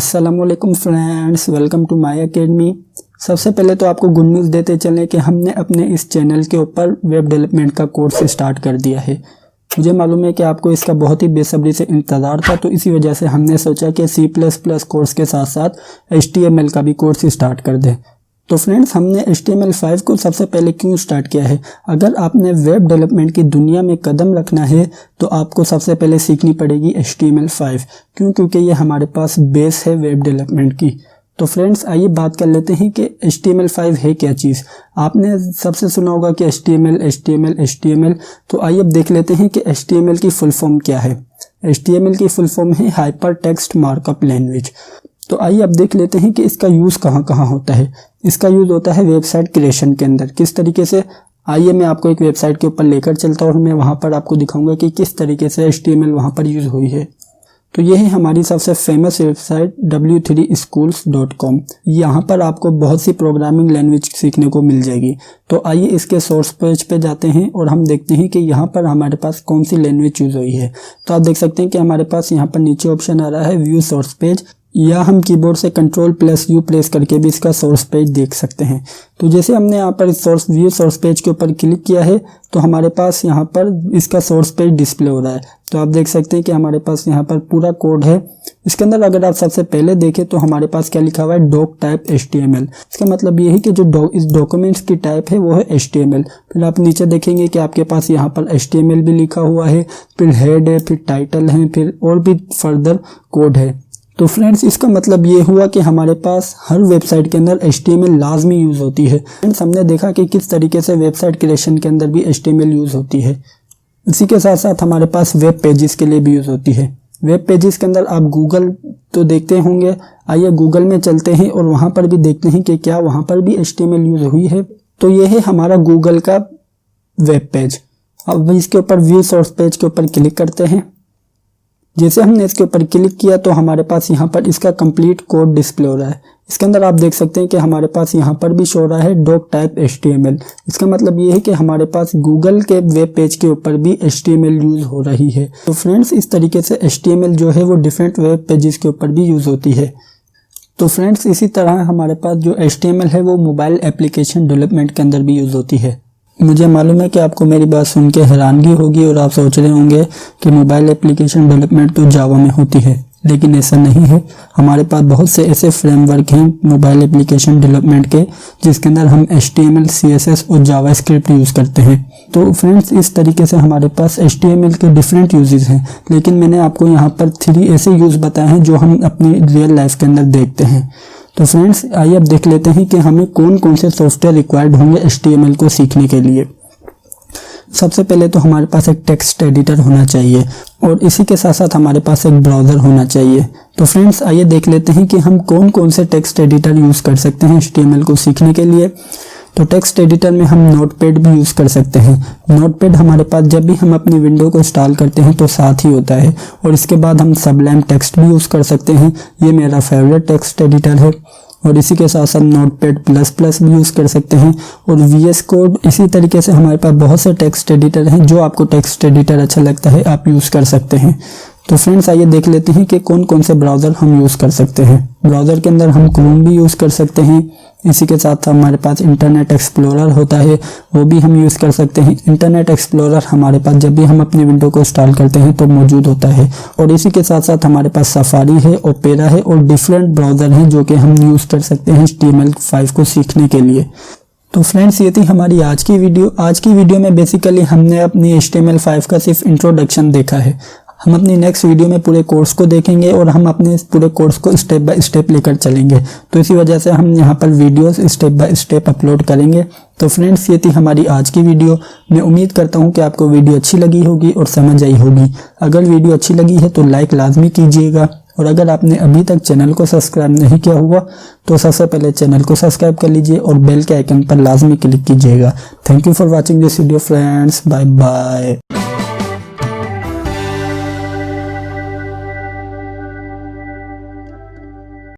अस्सलामुअलैकुम friends, welcome to my academy. सबसे पहले तो आपको गुड न्यूज़ देते चलें कि हमने अपने इस चैनल के ऊपर वेब डेवलपमेंट का कोर्स स्टार्ट कर दिया है। मुझे मालूम है कि आपको इसका बहुत ही बेसब्री से इंतज़ार था, तो इसी वजह से हमने सोचा कि C++ कोर्स के साथ साथ HTML का भी कोर्स स्टार्ट कर दें। तो फ्रेंड्स, हमने HTML5 को सबसे पहले क्यों स्टार्ट किया है? अगर आपने वेब डेवलपमेंट की दुनिया में कदम रखना है तो आपको सबसे पहले सीखनी पड़ेगी HTML5। क्यों? क्योंकि ये हमारे पास बेस है वेब डेवलपमेंट की। तो फ्रेंड्स, आइए बात कर लेते हैं कि HTML5 है क्या चीज़। आपने सबसे सुना होगा कि HTML। तो आइए अब देख लेते हैं कि HTML की फुल फॉर्म क्या है। HTML की फुल फॉर्म है हाइपर टेक्स्ट मार्कअप लैंग्वेज। तो आइए अब देख लेते हैं कि इसका यूज़ कहाँ कहाँ होता है। इसका यूज़ होता है वेबसाइट क्रिएशन के अंदर। किस तरीके से? आइए मैं आपको एक वेबसाइट के ऊपर लेकर चलता हूँ और मैं वहाँ पर आपको दिखाऊंगा कि किस तरीके से HTML वहाँ पर यूज़ हुई है। तो ये है हमारी सबसे फेमस वेबसाइट w3schools.com। यहाँ पर आपको बहुत सी प्रोग्रामिंग लैंग्वेज सीखने को मिल जाएगी। तो आइए इसके सोर्स पेज पे जाते हैं और हम देखते हैं कि यहाँ पर हमारे पास कौन सी लैंग्वेज यूज़ हुई है। तो आप देख सकते हैं कि हमारे पास यहाँ पर नीचे ऑप्शन आ रहा है व्यू सोर्स पेज, या हम कीबोर्ड से Ctrl+U प्रेस करके भी इसका सोर्स पेज देख सकते हैं। तो जैसे हमने यहाँ पर व्यू सोर्स पेज के ऊपर क्लिक किया है तो हमारे पास यहाँ पर इसका सोर्स पेज डिस्प्ले हो रहा है। तो आप देख सकते हैं कि हमारे पास यहाँ पर पूरा कोड है। इसके अंदर अगर आप सबसे पहले देखें तो हमारे पास क्या लिखा हुआ है, डॉक टाइप HTML। इसका मतलब ये है कि जो इस डॉक्यूमेंट्स की टाइप है वो है HTML। फिर आप नीचे देखेंगे कि आपके पास यहाँ पर HTML भी लिखा हुआ है, फिर हेड है, फिर टाइटल है, फिर और भी फर्दर कोड है। तो फ्रेंड्स, इसका मतलब ये हुआ कि हमारे पास हर वेबसाइट के अंदर HTML लाजमी यूज़ होती है। फ्रेंड्स, हमने देखा कि किस तरीके से वेबसाइट क्रिएशन के अंदर भी HTML यूज़ होती है। इसी के साथ साथ हमारे पास वेब पेजेस के लिए भी यूज़ होती है। वेब पेजेस के अंदर आप गूगल तो देखते होंगे। आइए गूगल में चलते हैं और वहाँ पर भी देखते हैं कि क्या वहाँ पर भी HTML यूज़ हुई है। तो ये है हमारा गूगल का वेब पेज। अब इसके ऊपर व्यू सोर्स पेज के ऊपर क्लिक करते हैं। जैसे हमने इसके ऊपर क्लिक किया तो हमारे पास यहाँ पर इसका कंप्लीट कोड डिस्प्ले हो रहा है। इसके अंदर आप देख सकते हैं कि हमारे पास यहाँ पर भी शो रहा है डॉक टाइप HTML। इसका मतलब ये है कि हमारे पास गूगल के वेब पेज के ऊपर भी HTML यूज़ हो रही है। तो फ्रेंड्स, इस तरीके से HTML जो है वो डिफरेंट वेब पेजेस के ऊपर भी यूज़ होती है। तो फ्रेंड्स, इसी तरह हमारे पास जो HTML है वो मोबाइल एप्लीकेशन डेवलपमेंट के अंदर भी यूज़ होती है। मुझे मालूम है कि आपको मेरी बात सुन के हैरानगी होगी और आप सोच रहे होंगे कि मोबाइल एप्लीकेशन डेवलपमेंट तो जावा में होती है, लेकिन ऐसा नहीं है। हमारे पास बहुत से ऐसे फ्रेमवर्क हैं मोबाइल एप्लीकेशन डेवलपमेंट के जिसके अंदर हम HTML, CSS और जावास्क्रिप्ट यूज़ करते हैं। तो फ्रेंड्स, इस तरीके से हमारे पास HTML के डिफरेंट यूजेस हैं, लेकिन मैंने आपको यहाँ पर 3 ऐसे यूज़ बताए हैं जो हम अपनी रियल लाइफ के अंदर देखते हैं। तो फ्रेंड्स, आइए अब देख लेते हैं कि हमें कौन कौन से सॉफ्टवेयर रिक्वायर्ड होंगे HTML को सीखने के लिए। सबसे पहले तो हमारे पास एक टेक्स्ट एडिटर होना चाहिए और इसी के साथ साथ हमारे पास एक ब्राउज़र होना चाहिए। तो फ्रेंड्स, आइए देख लेते हैं कि हम कौन कौन से टेक्स्ट एडिटर यूज़ कर सकते हैं HTML को सीखने के लिए। तो टेक्स्ट एडिटर में हम नोटपैड भी यूज़ कर सकते हैं। नोटपैड हमारे पास जब भी हम अपनी विंडो को इंस्टॉल करते हैं तो साथ ही होता है। और इसके बाद हम सबलाइम टेक्स्ट भी यूज़ कर सकते हैं। ये मेरा फेवरेट टेक्स्ट एडिटर है। और इसी के साथ साथ नोटपैड++ भी यूज़ कर सकते हैं और VS कोड। इसी तरीके से हमारे पास बहुत से टेक्स्ट एडिटर हैं। जो आपको टेक्स्ट एडिटर अच्छा लगता है आप यूज़ कर सकते हैं। तो फ्रेंड्स, आइए देख लेते हैं कि कौन कौन से ब्राउज़र हम यूज़ कर सकते हैं। ब्राउज़र के अंदर हम क्रोम भी यूज़ कर सकते हैं। इसी के साथ हमारे पास इंटरनेट एक्सप्लोरर होता है, वो भी हम यूज़ कर सकते हैं। इंटरनेट एक्सप्लोरर हमारे पास जब भी हम अपनी विंडो को इंस्टॉल करते हैं तो मौजूद होता है। और इसी के साथ साथ हमारे पास सफारी है, ओपेरा है और डिफरेंट ब्राउज़र हैं जो कि हम यूज़ कर सकते हैं HTML5 को सीखने के लिए। तो फ्रेंड्स, ये थी हमारी आज की वीडियो। आज की वीडियो में बेसिकली हमने अपनी HTML5 का सिर्फ इंट्रोडक्शन देखा है। हम अपनी नेक्स्ट वीडियो में पूरे कोर्स को देखेंगे और हम अपने पूरे कोर्स को स्टेप बाय स्टेप लेकर चलेंगे। तो इसी वजह से हम यहाँ पर videos step by step upload करेंगे। तो फ्रेंड्स, ये थी हमारी आज की वीडियो। मैं उम्मीद करता हूँ कि आपको वीडियो अच्छी लगी होगी और समझ आई होगी। अगर वीडियो अच्छी लगी है तो लाइक लाजमी कीजिएगा और अगर आपने अभी तक चैनल को सब्सक्राइब नहीं किया हुआ तो सबसे पहले चैनल को सब्सक्राइब कर लीजिए और बेल के आइकन पर लाजमी क्लिक कीजिएगा। Thank you for watching this video friends. Bye bye.